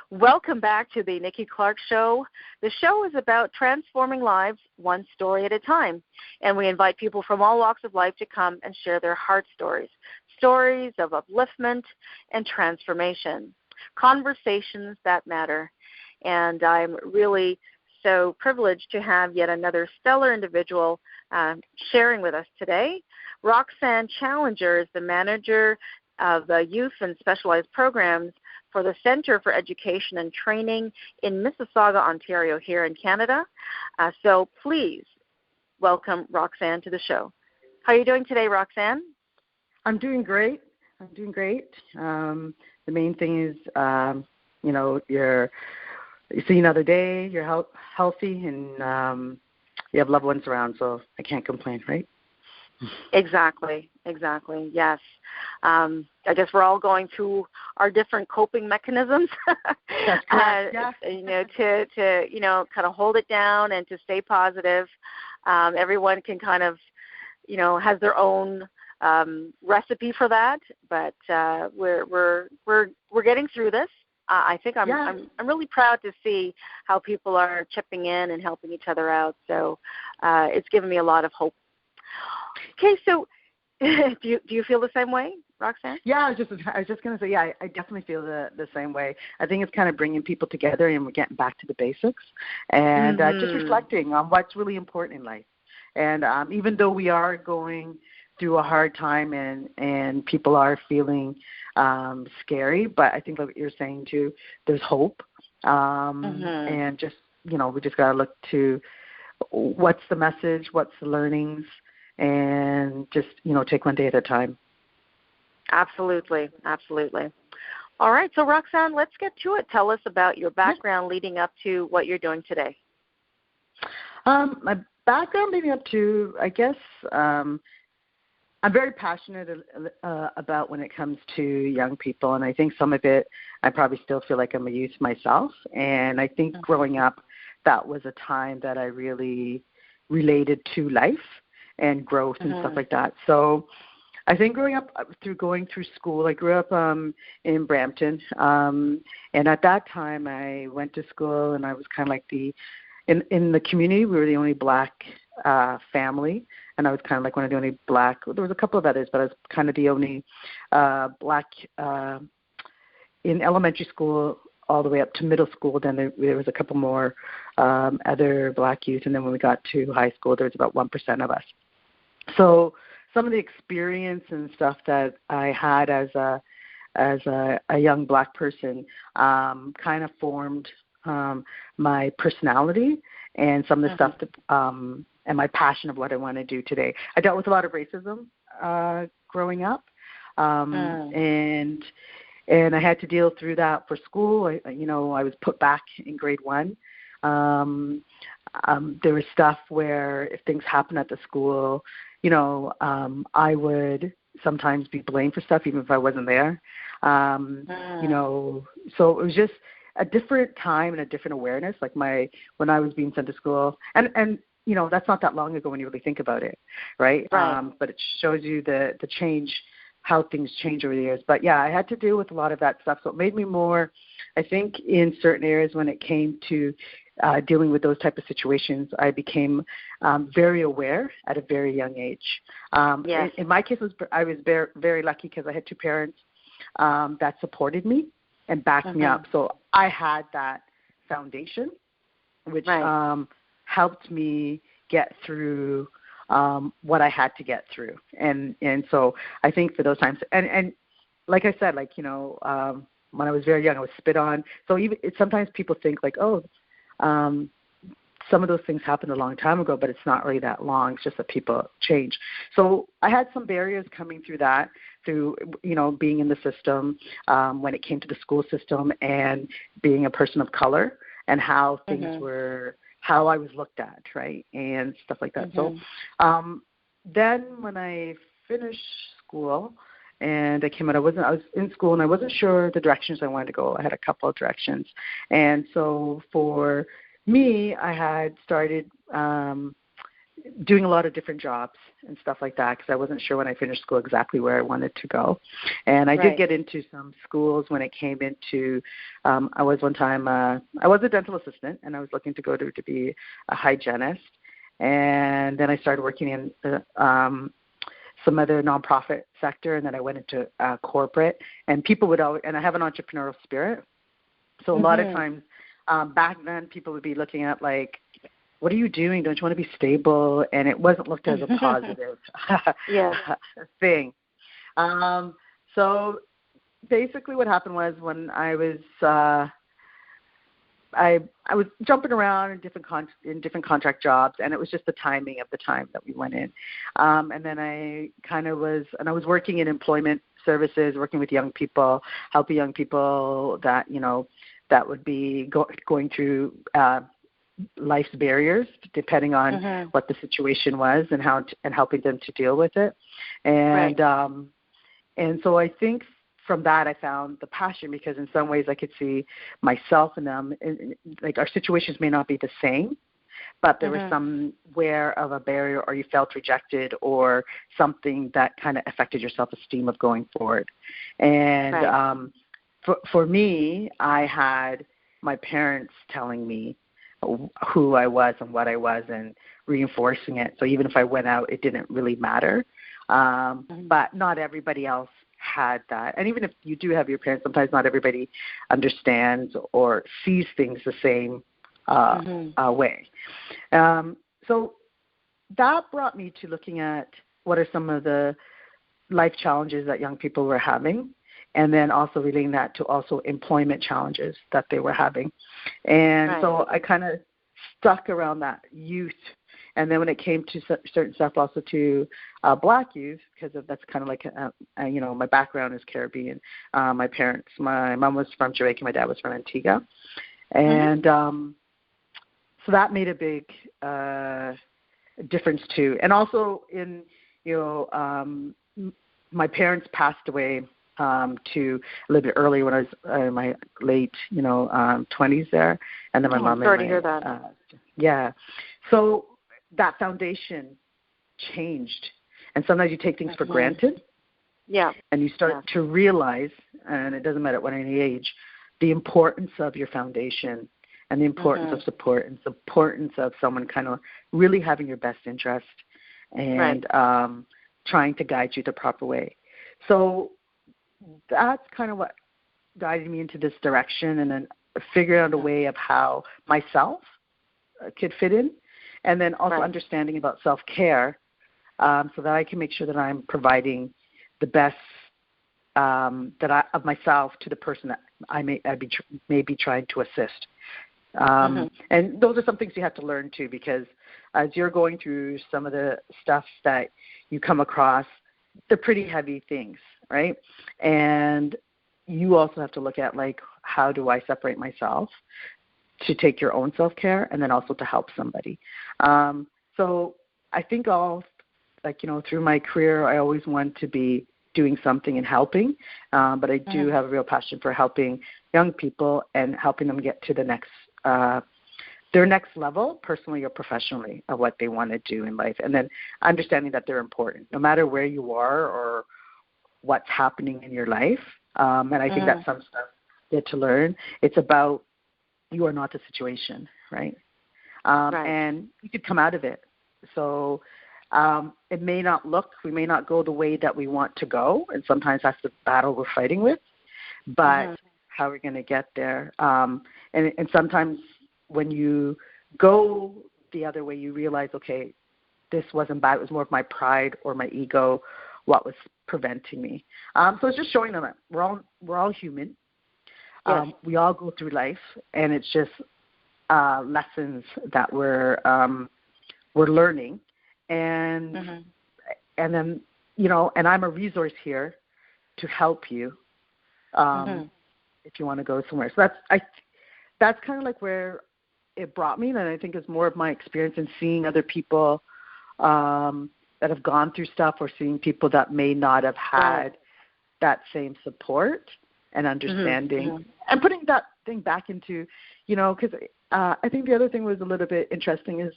Welcome back to the Nikki Clarke Show. The show is about transforming lives one story at a time, and we invite people from all walks of life to come and share their heart stories, stories of upliftment and transformation, conversations that matter. And I'm really so privileged to have yet another stellar individual sharing with us today. Roxanne Challenger is the manager of youth and specialized programs for the Centre for Education and Training in Mississauga, Ontario, here in Canada. So please welcome Roxanne to the show. How are you doing today, Roxanne? I'm doing great. The main thing is, you see another day, you're healthy, and you have loved ones around, so I can't complain, right? Exactly, yes. I guess we're all going through our different coping mechanisms. That's correct, yeah. To kind of hold it down and to stay positive. Everyone can kind of, has their own recipe for that, but we're getting through this. I think I'm really proud to see how people are chipping in and helping each other out. So it's given me a lot of hope. Okay, so do you feel the same way, Roxanne? Yeah, I was just going to say, yeah, I definitely feel the same way. I think it's kind of bringing people together, and we're getting back to the basics, and just reflecting on what's really important in life. And even though we are going through a hard time and people are feeling scary, but I think like what you're saying too, there's hope, and just we just got to look to what's the message, what's the learnings, and just take one day at a time. Absolutely. All right, so Roxanne, let's get to it. Tell us about your background leading up to what you're doing today. My background leading up to, I guess, I'm very passionate about when it comes to young people, and I think some of it, I probably still feel like I'm a youth myself, and I think growing up, that was a time that I really related to life and growth and stuff like that. So I think going through school, I grew up in Brampton, and at that time I went to school, and I was kind of like in the community, we were the only black family, and I was kind of like one of the only black, there was a couple of others, but I was kind of the only black in elementary school all the way up to middle school. Then there was a couple more other black youth, and then when we got to high school, there was about 1% of us. So some of the experience and stuff that I had as a young black person kind of formed my personality and some of the stuff that, and my passion of what I want to do today. I dealt with a lot of racism growing up, and I had to deal through that for school. I was put back in grade 1. There was stuff where if things happened at the school, I would sometimes be blamed for stuff even if I wasn't there. So it was just a different time and a different awareness. Like when I was being sent to school, and that's not that long ago when you really think about it, right? But it shows you the change, how things change over the years. But yeah, I had to deal with a lot of that stuff. So it made me more, I think, in certain areas when it came to dealing with those type of situations, I became very aware at a very young age. In my case, I was very, very lucky because I had 2 parents that supported me and backed me up. So I had that foundation, which helped me get through what I had to get through. And so I think for those times, and like I said, when I was very young, I was spit on. So sometimes people think some of those things happened a long time ago, but it's not really that long. It's just that people change. So I had some barriers coming through that, through being in the system when it came to the school system and being a person of color and how things were, how I was looked at, right, and stuff like that. So then when I finished school and I came out, I was in school and I wasn't sure the directions I wanted to go. I had a couple of directions. And so for me, I had started doing a lot of different jobs and stuff like that because I wasn't sure when I finished school exactly where I wanted to go. And I did get into some schools when it came into, I was one time, I was a dental assistant and I was looking to go to be a hygienist. And then I started working in some other nonprofit sector, and then I went into corporate. And people would always, and I have an entrepreneurial spirit. So a lot of times back then people would be looking at like, what are you doing? Don't you want to be stable? And it wasn't looked as a positive thing. So basically what happened was when I was I was jumping around in different contract jobs, and it was just the timing of the time that we went in. And then I was working in employment services, working with young people, helping young people that, that would be going through life's barriers, depending on what the situation was and and helping them to deal with it. And and so I think from that I found the passion, because in some ways I could see myself in them. And like our situations may not be the same, but there was somewhere of a barrier, or you felt rejected, or something that kind of affected your self-esteem of going forward. And for me, I had my parents telling me who I was and what I was and reinforcing it. So even if I went out, it didn't really matter. But not everybody else had that. And even if you do have your parents, sometimes not everybody understands or sees things the same way. So that brought me to looking at what are some of the life challenges that young people were having, and then also relating that to also employment challenges that they were having. And so I kind of stuck around that youth. And then when it came to certain stuff, also to Black youth, because that's kind of like, my background is Caribbean. My mom was from Jamaica, my dad was from Antigua. And so that made a big difference too. And also in, my parents passed away to a little bit early when I was in my late, 20s there. And then my mom. Sorry to hear that. So that foundation changed. And sometimes you take things for granted. Yeah. And you start to realize, and it doesn't matter at what any age, the importance of your foundation and the importance of support and the importance of someone kind of really having your best interest and trying to guide you the proper way. So that's kind of what guided me into this direction, and then figuring out a way of how myself could fit in, and then also understanding about self-care so that I can make sure that I'm providing the best of myself to the person that I may be trying to assist. And those are some things you have to learn too, because as you're going through some of the stuff that you come across, they're pretty heavy things, right? And you also have to look at, like, how do I separate myself to take your own self-care and then also to help somebody. So I think through my career, I always want to be doing something and helping, but I do have a real passion for helping young people and helping them get to their next level, personally or professionally, of what they want to do in life. And then understanding that they're important, no matter where you are or what's happening in your life. And I think that's some stuff you get to learn. It's about you are not the situation, right? And you could come out of it. So it may not we may not go the way that we want to go, and sometimes that's the battle we're fighting with, but how we're going to get there. And sometimes when you go the other way, you realize, okay, this wasn't bad. It was more of my pride or my ego, what was preventing me. So it's just showing them that we're all human. We all go through life, and it's just lessons that we're learning. And then, and I'm a resource here to help you if you want to go somewhere. So that's kind of like where it brought me, and I think it's more of my experience in seeing other people that have gone through stuff, or seeing people that may not have had that same support and understanding, and putting that thing back into, because I think the other thing was a little bit interesting is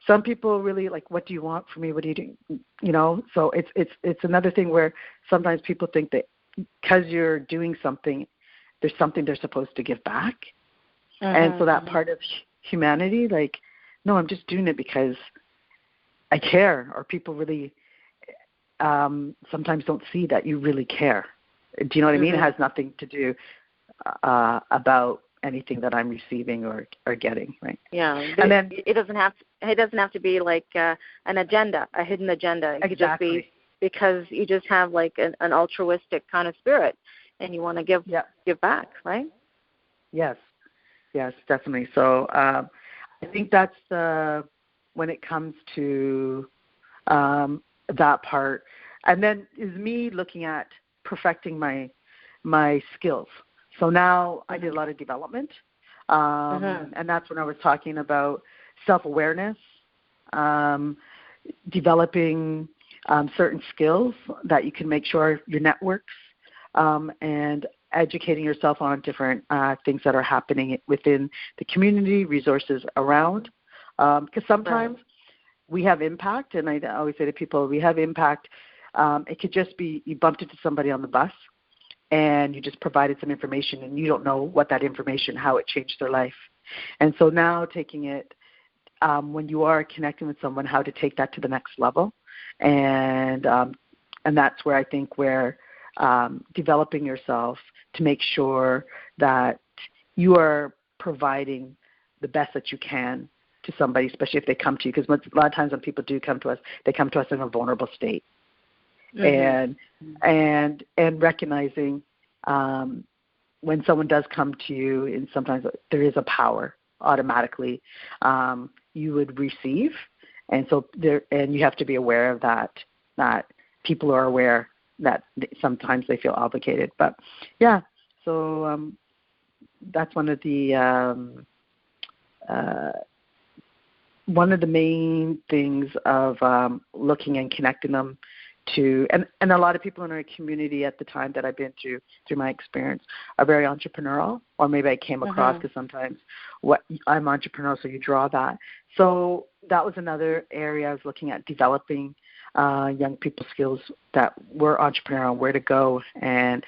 some people really like, what do you want from me? What do you do? You know, so it's another thing where sometimes people think that because you're doing something, there's something they're supposed to give back. And so that part of humanity, like, no, I'm just doing it because I care, or people really sometimes don't see that you really care. Do you know what I mean? It has nothing to do about anything that I'm receiving or getting, right? Yeah, and then it doesn't have to be like an agenda, a hidden agenda. It could just be because you just have like an altruistic kind of spirit, and you want to give back, right? Yes, definitely. So I think that's when it comes to that part, and then is me looking at perfecting my skills. So now I did a lot of development, and that's when I was talking about self-awareness, developing certain skills that you can make sure your networks, and educating yourself on different things that are happening within the community, resources around. Because sometimes we have impact, and I always say to people, we have impact. It could just be you bumped into somebody on the bus, and you just provided some information, and you don't know what that information, how it changed their life. And so now taking it, when you are connecting with someone, how to take that to the next level. And that's where I think developing yourself to make sure that you are providing the best that you can to somebody, especially if they come to you. Because a lot of times when people do come to us, they come to us in a vulnerable state. And recognizing when someone does come to you, and sometimes there is a power automatically you would receive, and so and you have to be aware of that people are aware that sometimes they feel obligated. But so that's one of the main things of looking and connecting them to, and a lot of people in our community at the time that I've been through my experience are very entrepreneurial, or maybe I came across because sometimes I'm entrepreneurial, so you draw that. So that was another area I was looking at, developing young people's skills that were entrepreneurial, where to go, and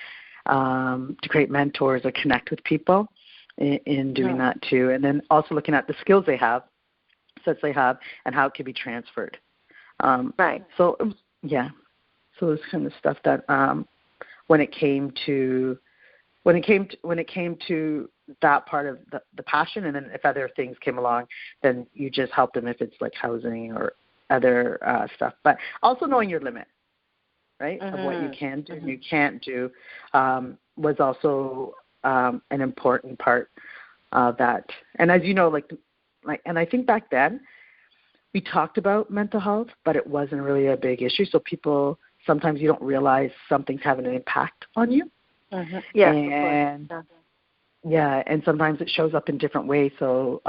to create mentors or connect with people in doing that too. And then also looking at the skills they have, sets they have, and how it can be transferred. So so this kind of stuff that when it came to that part of the passion, and then if other things came along, then you just help them if it's like housing or other stuff. But also knowing your limit, right, of what you can do and you can't do, was also an important part of that. And as you know, and I think back then we talked about mental health, but it wasn't really a big issue. So people, sometimes you don't realize something's having an impact on you. And sometimes it shows up in different ways. So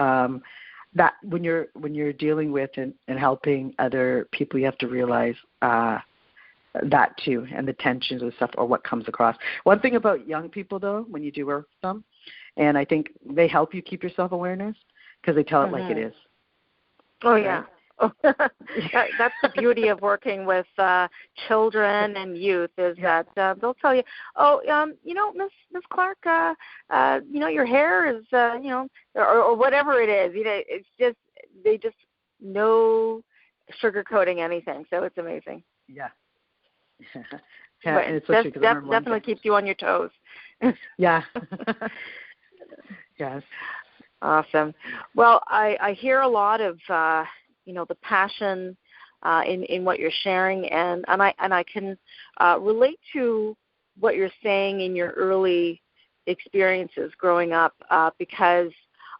that when you're dealing with and helping other people, you have to realize that too, and the tensions and stuff, or what comes across. One thing about young people, though, when you do work with them, and I think they help you keep your self-awareness because they tell it like it is. Oh, yeah. That's the beauty of working with children and youth, is that they'll tell you, Miss Clarke, your hair is, or whatever it is. It's just, they just no sugarcoating anything. So it's amazing. Yeah. But and it's so true, definitely keeps you on your toes. Yeah. Yes. Awesome. Well, I hear a lot of the passion in what you're sharing, and I can relate to what you're saying in your early experiences growing up, because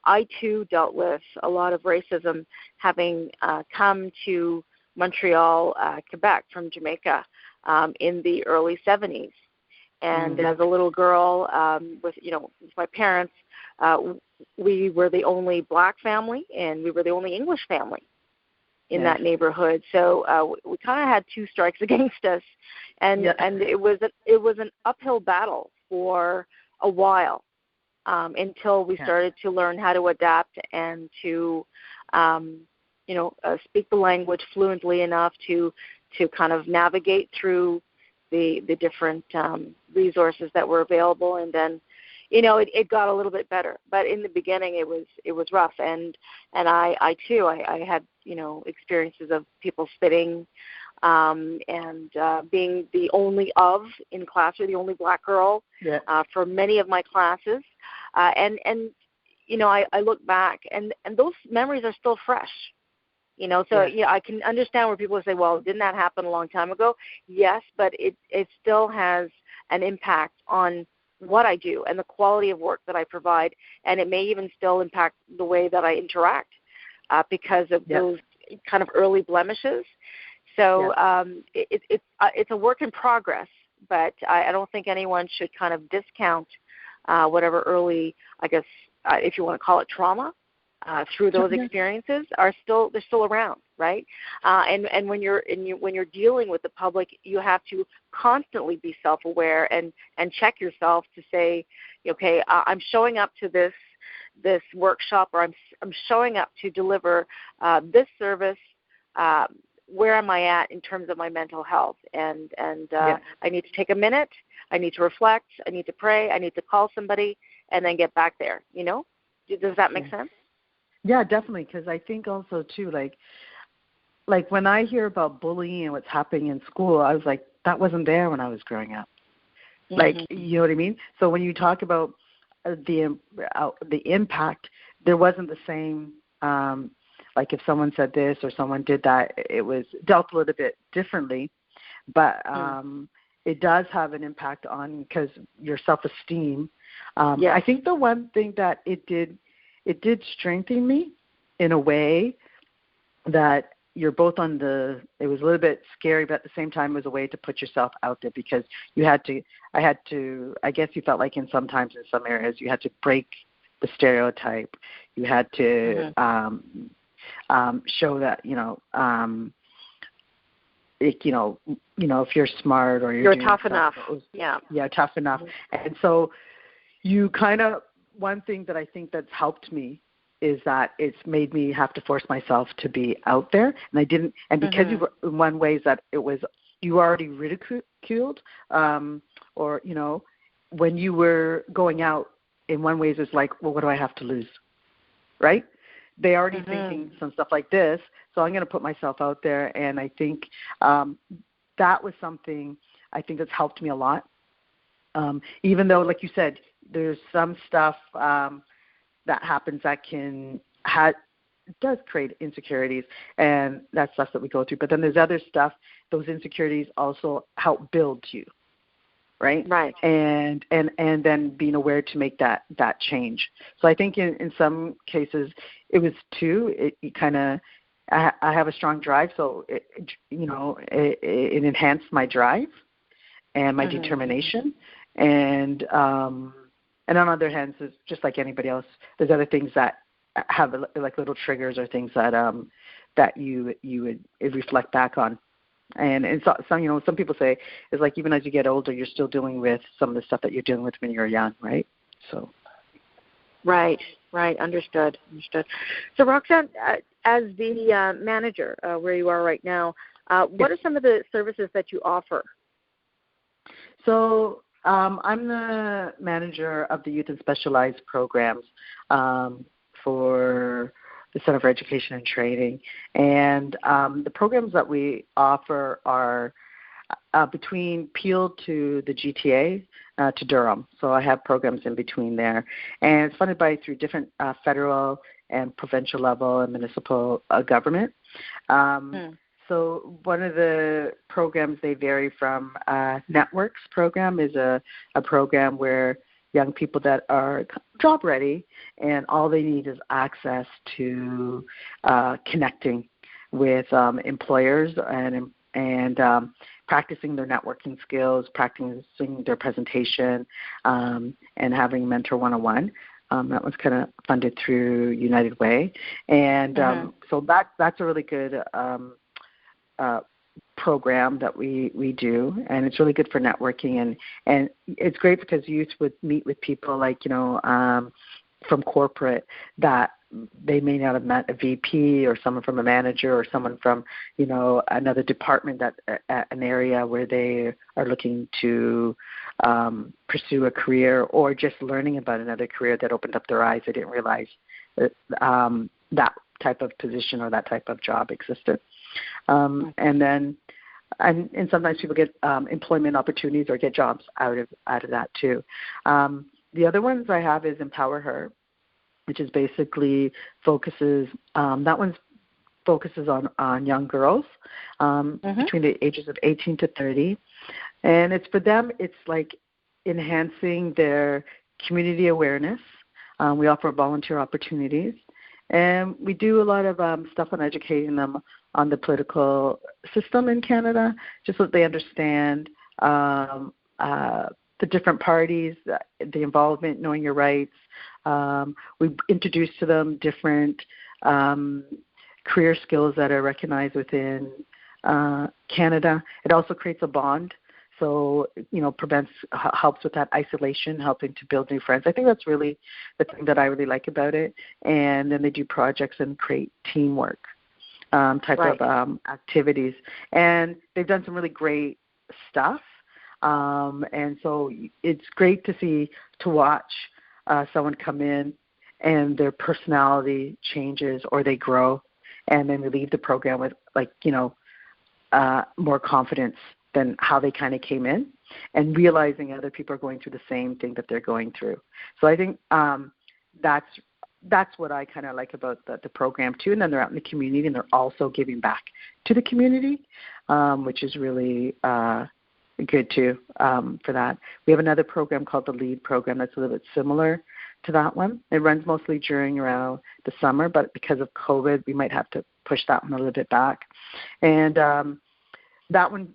I too dealt with a lot of racism, having come to Montreal, Quebec from Jamaica in the early 70s. And as a little girl, with my parents, we were the only black family, and we were the only English family in that neighborhood. So we kind of had two strikes against us, and it was an uphill battle for a while until we started to learn how to adapt and to speak the language fluently enough to kind of navigate through the different resources that were available, and then it got a little bit better. But in the beginning it was rough, and I too had experiences of people spitting, and being the only in class, or the only black girl for many of my classes, and I look back, and those memories are still fresh. I can understand where people say, well, didn't that happen a long time ago? Yes, but it still has an impact on what I do and the quality of work that I provide, and it may even still impact the way that I interact because of those kind of early blemishes. So it's a work in progress, but I don't think anyone should kind of discount whatever early, I guess, if you want to call it trauma, through those experiences they're still around, right? And when you're dealing with the public, you have to constantly be self-aware and check yourself to say, okay, I'm showing up to this workshop, or I'm showing up to deliver this service. Where am I at in terms of my mental health? And I need to take a minute. I need to reflect. I need to pray. I need to call somebody, and then get back there. Does that make sense? Yeah, definitely. Because I think also too, like when I hear about bullying and what's happening in school, I was like, that wasn't there when I was growing up. Mm-hmm. Like, you know what I mean? So when you talk about the impact, there wasn't the same. Like if someone said this or someone did that, it was dealt a little bit differently. But it does have an impact on, because your self-esteem. I think the one thing that it did strengthen me in a way that you're both it was a little bit scary, but at the same time it was a way to put yourself out there, because I guess you felt like in some areas you had to break the stereotype. You had to show that, if you're smart or you're tough enough. Tough enough. Mm-hmm. And so you kind of, one thing that I think that's helped me is that it's made me have to force myself to be out there. And I didn't, and because you were, in one way that it was, you were already ridiculed, or, when you were going out, in one way it's like, well, what do I have to lose? Right? They already thinking some stuff like this, so I'm going to put myself out there. And I think that was something I think that's helped me a lot. Even though, like you said, there's some stuff that happens that does create insecurities, and that's stuff that we go through. But then there's other stuff, those insecurities also help build you, right? Right. And then being aware to make that change. So I think in some cases it was it kind of, I have a strong drive, so it enhanced my drive and my determination. And on the other hand, it's just like anybody else, there's other things that have like little triggers or things that you would reflect back on. And so, some people say it's like even as you get older, you're still dealing with some of the stuff that you're dealing with when you're young, right? So. Right. Understood. So Roxanne, as the manager where you are right now, what are some of the services that you offer? So I'm the manager of the Youth and Specialized Programs for the Center for Education and Training. And the programs that we offer are between Peel to the GTA to Durham. So I have programs in between there. And it's funded through different federal and provincial level and municipal government. So one of the programs, they vary from Networks program is a program where young people that are job ready and all they need is access to connecting with employers and practicing their networking skills, practicing their presentation, and having Mentor 101. That was kind of funded through United Way. And so that's a really good program that we do, and it's really good for networking, and it's great because youth would meet with people like from corporate that they may not have met a VP or someone from a manager or someone from, another department an area where they are looking to pursue a career, or just learning about another career that opened up their eyes. They didn't realize that type of position or that type of job existed. And sometimes people get employment opportunities or get jobs out of that too. The other ones I have is Empower Her, which is basically focuses on young girls between the ages of 18 to 30. And it's for them, it's like enhancing their community awareness. We offer volunteer opportunities. And we do a lot of stuff on educating them on the political system in Canada, just so that they understand the different parties, the involvement, knowing your rights. We introduce to them different career skills that are recognized within Canada. It also creates a bond. So, helps with that isolation, helping to build new friends. I think that's really the thing that I really like about it. And then they do projects and create teamwork type of activities. And they've done some really great stuff. And so it's great to watch someone come in and their personality changes or they grow, and then we leave the program with more confidence than how they kind of came in, and realizing other people are going through the same thing that they're going through. So I think that's what I kind of like about the program too. And then they're out in the community and they're also giving back to the community, which is really good too for that. We have another program called the LEAD program that's a little bit similar to that one. It runs mostly during around the summer, but because of COVID, we might have to push that one a little bit back. And that one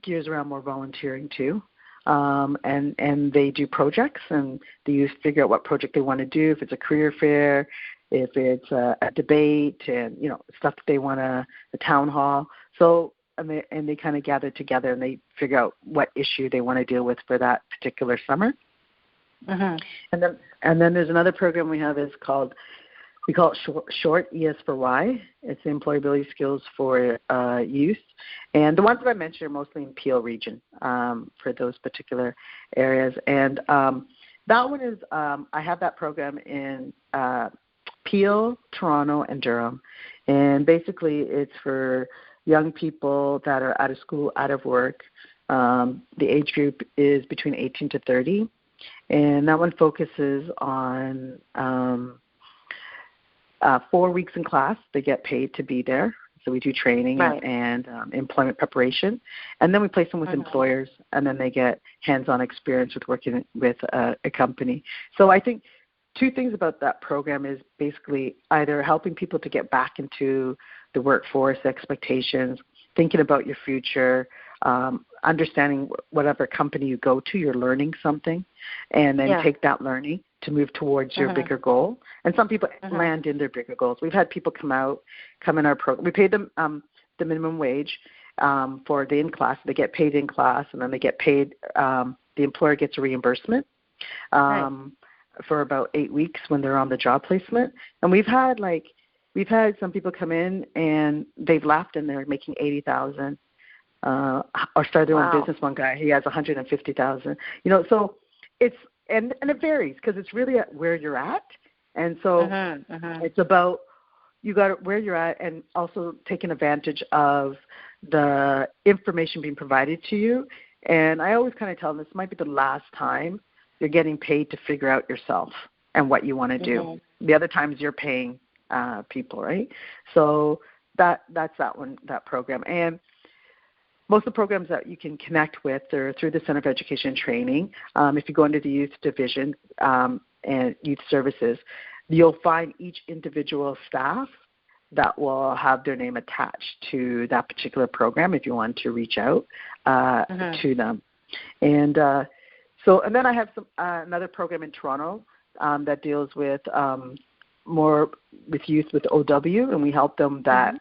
gears around more volunteering too. And they do projects, and the youth figure out what project they want to do, if it's a career fair, if it's a debate, and stuff that they want a town hall. So and they kind of gather together and they figure out what issue they want to deal with for that particular summer. And then there's another program we have we call it short ES for Y. It's the employability skills for youth. And the ones that I mentioned are mostly in Peel region for those particular areas. And that one is, I have that program in Peel, Toronto, and Durham. And basically it's for young people that are out of school, out of work. The age group is between 18 to 30. And that one focuses on 4 weeks in class. They get paid to be there. So we do training and employment preparation. And then we place them with employers, and then they get hands-on experience with working with a company. So I think two things about that program is basically either helping people to get back into the workforce, expectations, thinking about your future, understanding whatever company you go to, you're learning something, and then take that learning to move towards your bigger goal. And some people land in their bigger goals. We've had people come in our program. We pay them the minimum wage for the in-class. They get paid in class, and then they get paid, the employer gets a reimbursement for about 8 weeks when they're on the job placement. And we've had some people come in and they've left and they're making $80,000 or started their own business. One guy, he has $150,000. So it's and it varies because it's really at where you're at. And so it's about you got where you're at, and also taking advantage of the information being provided to you. And I always kind of tell them this might be the last time you're getting paid to figure out yourself and what you want to do. The other times you're paying people, right? So that's that program. And most of the programs that you can connect with are through the Center for Education and Training. If you go into the youth division and youth services, you'll find each individual staff that will have their name attached to that particular program if you want to reach out to them. And and then I have another program in Toronto that deals with more with youth with OW, and we help them that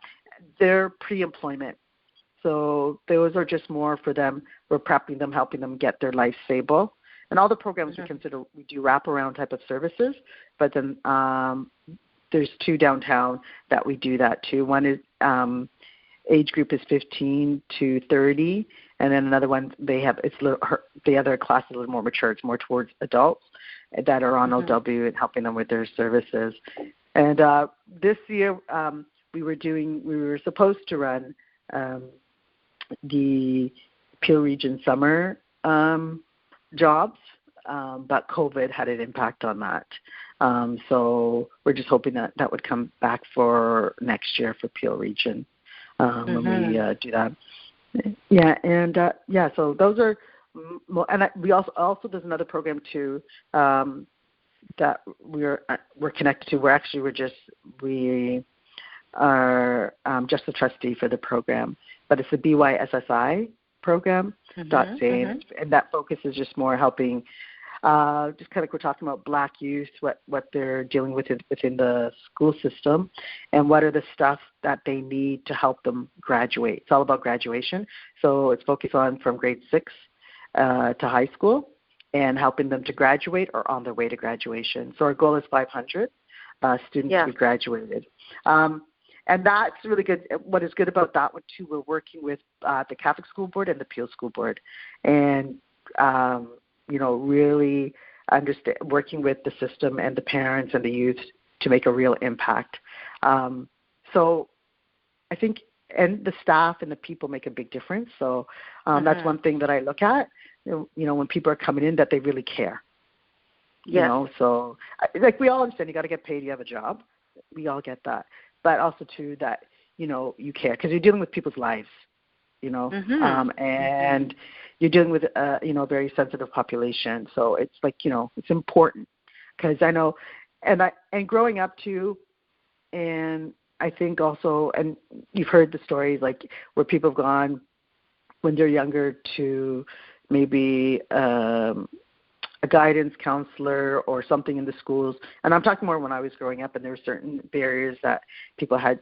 they're pre-employment. So those are just more for them. We're prepping them, helping them get their life stable. And all the programs we do wraparound type of services, but then there's 2 downtown that we do that to. One is age group is 15 to 30, and then another one the other class is a little more mature. It's more towards adults that are on OW and helping them with their services. And this year we were supposed to run the Peel Region summer jobs, but COVID had an impact on that. So we're just hoping that would come back for next year for Peel Region when we do that. Yeah, and so those are, and we also there's another program too that we're connected to. We are just the trustee for the program, but it's the BYSSI program. And that focus is just more helping. Just kind of we're talking about Black youth, what they're dealing with within the school system, and what are the stuff that they need to help them graduate. It's all about graduation. So it's focused on from grade 6 to high school and helping them to graduate or on their way to graduation. So our goal is 500 students to be graduated. And that's really good. What is good about that one, too, we're working with the Catholic School Board and the Peel School Board. And really working with the system and the parents and the youth to make a real impact. So I think, and the staff and the people make a big difference. So that's one thing that I look at, when people are coming in, that they really care. So like we all understand you got to get paid, you have a job. We all get that. But also, too, that, you care because you're dealing with people's lives. And you're dealing with a very sensitive population. So it's like, it's important because I know, and growing up too, and I think also, and you've heard the stories like where people have gone when they're younger to maybe a guidance counselor or something in the schools. And I'm talking more when I was growing up, and there were certain barriers that people had,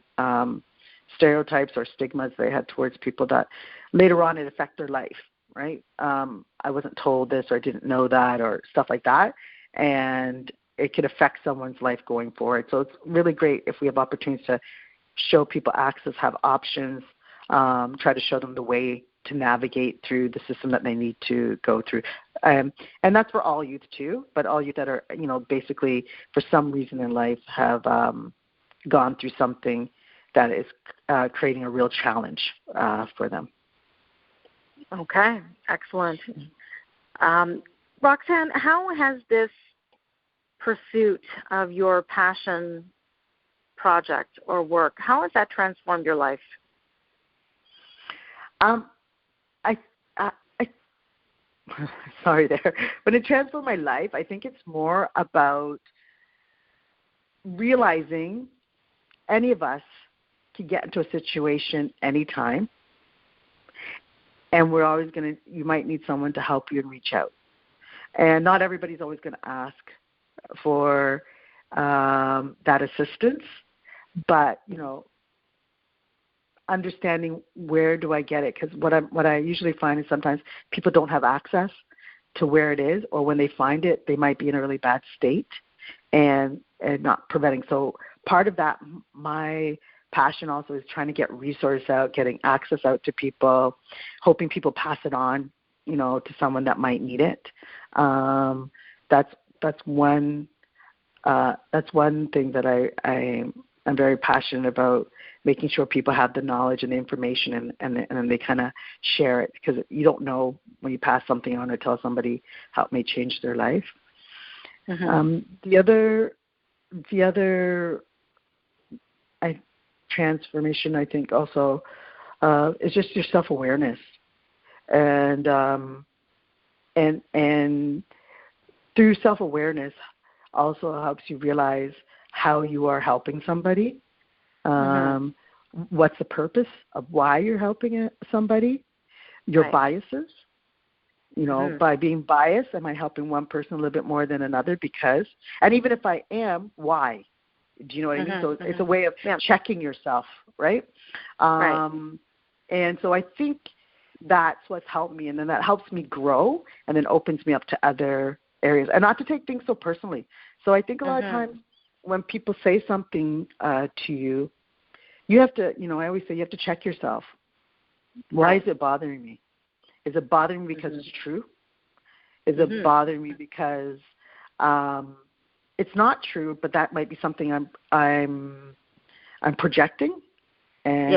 stereotypes or stigmas they had towards people that later on it affect their life, right? I wasn't told this or I didn't know that or stuff like that. And it could affect someone's life going forward. So it's really great if we have opportunities to show people access, have options, try to show them the way to navigate through the system that they need to go through. And that's for all youth too, but all youth that are, basically for some reason in life have gone through something that is creating a real challenge for them. Okay, excellent. Roxanne, how has this pursuit of your passion project or work, how has that transformed your life? Sorry there. When it transformed my life, I think it's more about realizing any of us can get into a situation anytime, and we're always you might need someone to help you and reach out. And not everybody's always going to ask for that assistance, but, understanding where do I get it? Because what I usually find is sometimes people don't have access to where it is, or when they find it, they might be in a really bad state and not preventing. So part of that, my passion also is trying to get resources out, getting access out to people, hoping people pass it on, to someone that might need it. That's one thing that I'm very passionate about, making sure people have the knowledge and the information and then they kind of share it, because you don't know when you pass something on or tell somebody how it may change their life. The other transformation, I think, also is just your self-awareness, and through self-awareness also helps you realize how you are helping somebody. What's the purpose of why you're helping somebody? Your biases. By being biased, am I helping one person a little bit more than another? Because, and even if I am, why? Do you know what I mean? So it's a way of checking yourself, right? And so I think that's what's helped me, and then that helps me grow, and then opens me up to other areas, and not to take things so personally. So I think a lot of times when people say something to you, you have to, I always say you have to check yourself. Why is it bothering me? Is it bothering me because it's true? Is it bothering me because it's not true, but that might be something I'm projecting? And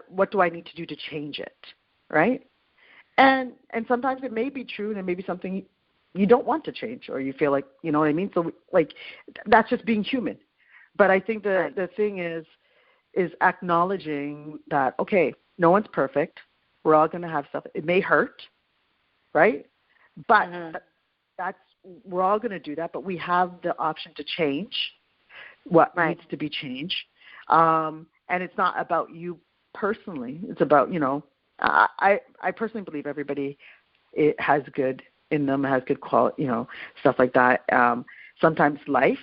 what do I need to do to change it, right? And sometimes it may be true, and it may be something you don't want to change, or you feel like, you know what I mean? So, like, that's just being human. But I think the thing is acknowledging that, okay, no one's perfect. We're all going to have stuff. It may hurt, right? But we're all going to do that, but we have the option to change what needs to be changed. And it's not about you personally. It's about, I personally believe everybody has good in them, has good quality, stuff like that. Sometimes life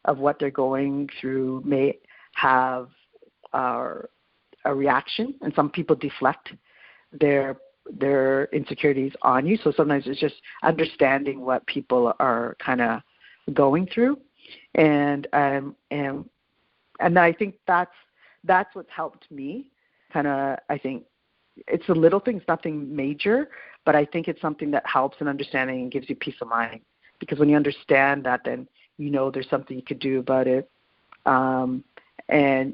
of what they're going through may have a reaction, and some people deflect their insecurities on you. So sometimes it's just understanding what people are kind of going through, and I think that's what's helped me. I think it's the little things, nothing major, but I think it's something that helps in understanding and gives you peace of mind. Because when you understand that, then there's something you could do about it, and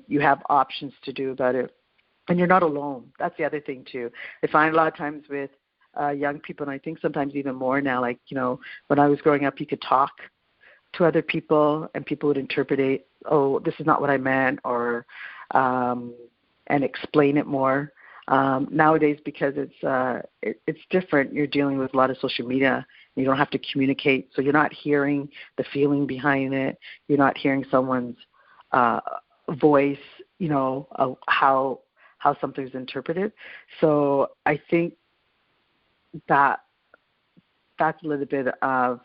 you have options to do about it, and you're not alone. That's the other thing too. I find a lot of times with young people, and I think sometimes even more now, like, when I was growing up, you could talk to other people and people would interpret it, oh, this is not what I meant, or and explain it more. Nowadays, because it's different, you're dealing with a lot of social media. You don't have to communicate, so you're not hearing the feeling behind it. You're not hearing someone's voice, of how something's interpreted. So I think that's a little bit of,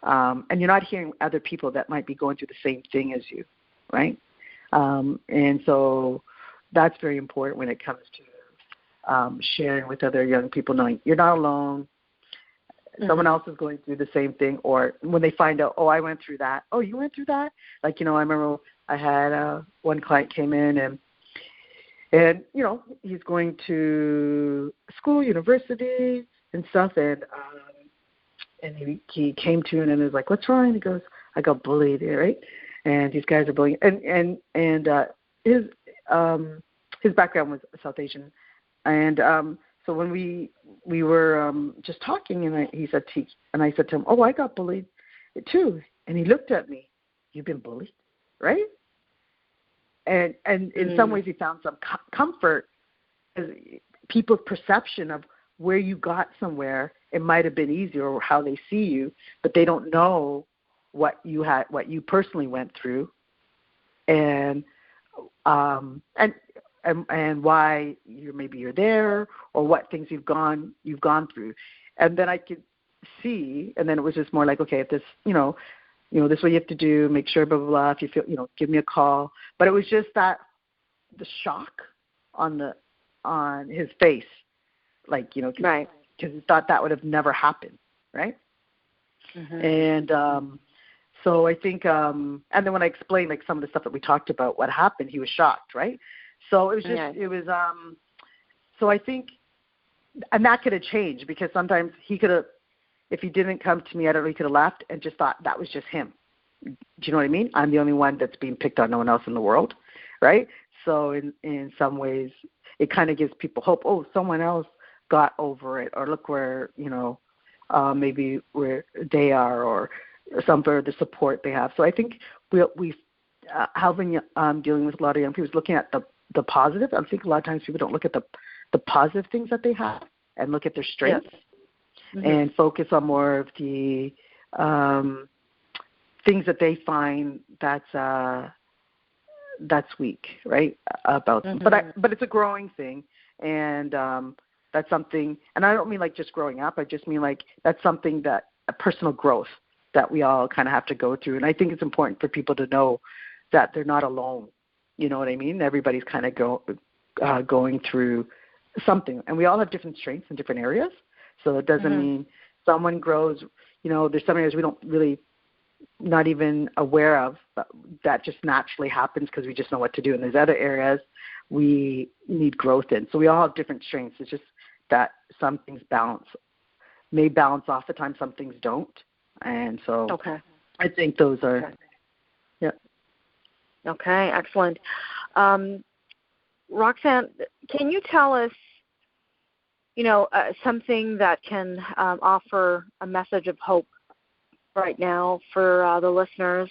and you're not hearing other people that might be going through the same thing as you, right? And so that's very important when it comes to sharing with other young people, knowing you're not alone. Someone else is going through the same thing, or when they find out, oh, I went through that. Oh, you went through that? Like, I remember I had one client came in and he's going to school, university and stuff, and he came to me and was like, what's wrong? And he goes, I got bullied, right? And these guys are bullying, and his background was South Asian, and so when we were just talking, and I said to him, oh, I got bullied too, and he looked at me, you've been bullied, right? And in some ways he found some comfort, because people's perception of where you got somewhere, it might have been easier, or how they see you, but they don't know what you personally went through, and why you're there, or what things you've gone through. And then I could see, and then it was just more like, okay, if this, this is what you have to do, make sure, blah, blah, blah. If you feel, give me a call. But it was just that, the shock on his face, like, right, because he thought that would have never happened, right? And so I think, and then when I explained, like, some of the stuff that we talked about, what happened, he was shocked, right? So it was just, it was, so I think, and that could have changed, because sometimes he could have, if he didn't come to me, I don't know, he could have left and just thought that was just him. Do you know what I mean? I'm the only one that's being picked on, no one else in the world, right? So in some ways, it kind of gives people hope. Oh, someone else got over it, or look where, maybe where they are, or some of the support they have. So I think we've helping dealing with a lot of young people is looking at the positive. I think a lot of times people don't look at the positive things that they have and look at their strengths. Yes. And focus on more of the things that they find that's weak, right, about them. But it's a growing thing, and that's something. And I don't mean like just growing up. I just mean like that's something that a personal growth that we all kind of have to go through. And I think it's important for people to know that they're not alone. You know what I mean? Everybody's kind of going through something, and we all have different strengths in different areas. So it doesn't mean someone grows, there's some areas we don't really not even aware of, that just naturally happens because we just know what to do. And there's other areas we need growth in. So we all have different strengths. It's just that some things may balance off the time, some things don't. And so I think those are, Okay, excellent. Roxanne, can you tell us, something that can offer a message of hope right now for the listeners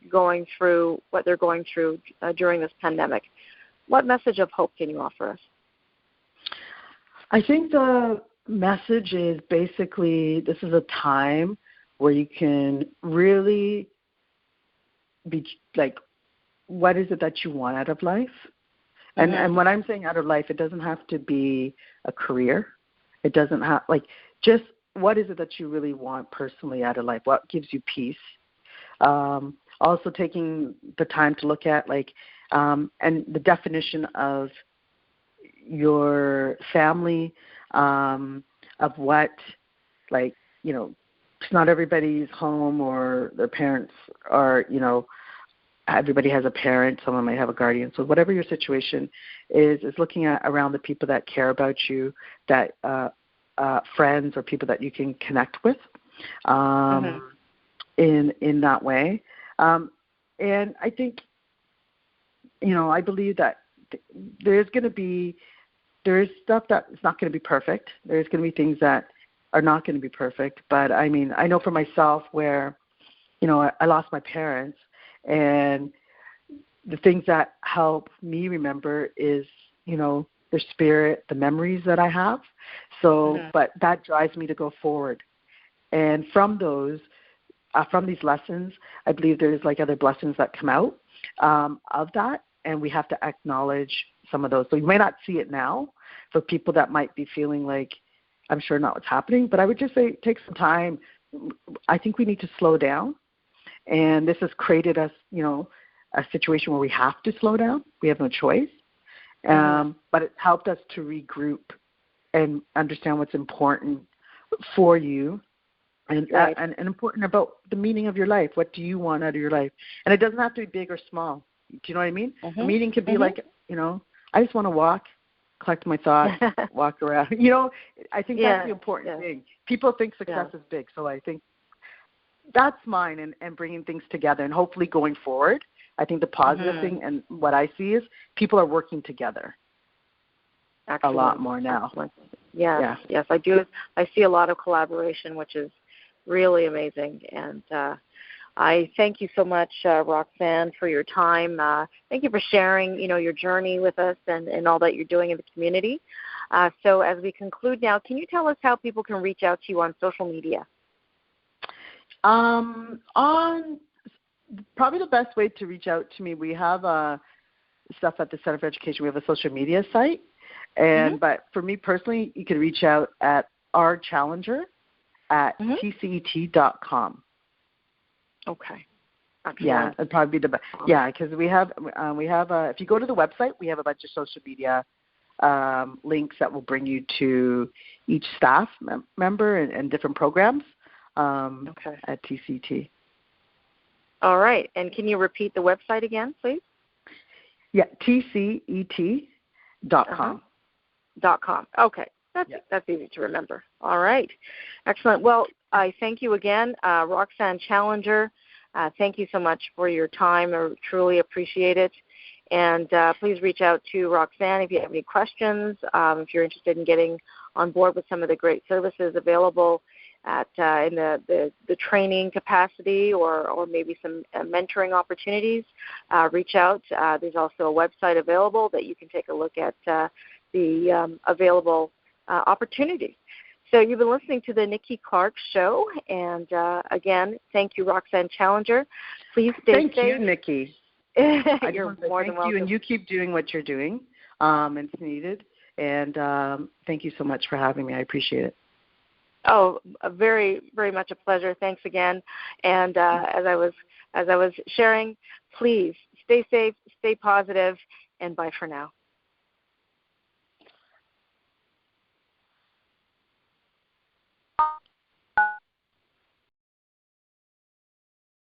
going through what they're going through during this pandemic? What message of hope can you offer us? I think the message is basically this is a time where you can really be like, what is it that you want out of life? And when I'm saying out of life, it doesn't have to be a career. It doesn't have, just what is it that you really want personally out of life? What gives you peace? Also taking the time to look at, and the definition of your family, of what, it's not everybody's home or their parents are, everybody has a parent, someone might have a guardian. So whatever your situation is looking at around the people that care about you, that friends or people that you can connect with in that way. And I think, I believe that there is stuff that is not going to be perfect. There's going to be things that are not going to be perfect. But I mean, I know for myself where, I lost my parents, and the things that help me remember is, their spirit, the memories that I have. So, but that drives me to go forward. And from those, from these lessons, I believe there's other blessings that come out of that, and we have to acknowledge some of those. So you may not see it now for people that might be feeling like, I'm sure not what's happening, but I would just say take some time. I think we need to slow down, and this has created us, a situation where we have to slow down. We have no choice, but it's helped us to regroup and understand what's important for you. And important about the meaning of your life. What do you want out of your life? And it doesn't have to be big or small. Do you know what I mean? A meeting could be I just want to walk, collect my thoughts, walk around. I think that's the important thing. People think success is big, so I think that's mine, and bringing things together. And hopefully going forward, I think the positive thing and what I see is people are working together. Excellent. A lot more now. Excellent. Yes, I do. I see a lot of collaboration, which is really amazing. And I thank you so much, Roxanne, for your time. Thank you for sharing, your journey with us and all that you're doing in the community. So as we conclude now, can you tell us how people can reach out to you on social media? On probably the best way to reach out to me, we have stuff at the Center for Education. We have a social media site. And but for me personally, you can reach out at Rd Challenger at tcet.com. Okay. Excellent. Yeah, it'd probably be the best. Yeah, because we have if you go to the website, we have a bunch of social media links that will bring you to each staff member and different programs at TCT. All right. And can you repeat the website again, please? Yeah, tcet.com. .com. Okay. That's easy to remember. All right. Excellent. Well, I thank you again, Roxanne Challenger. Thank you so much for your time. I truly appreciate it. And please reach out to Roxanne if you have any questions, if you're interested in getting on board with some of the great services available in the training capacity or maybe some mentoring opportunities. Reach out. There's also a website available that you can take a look at the available opportunities. So you've been listening to the Nikki Clarke Show, and again, thank you, Roxanne Challenger. Please stay safe. Thank you, Nikki. You're more than welcome. You, and you keep doing what you're doing. It's needed, and thank you so much for having me. I appreciate it. Oh, very, very much a pleasure. Thanks again. And as I was sharing, please stay safe, stay positive, and bye for now.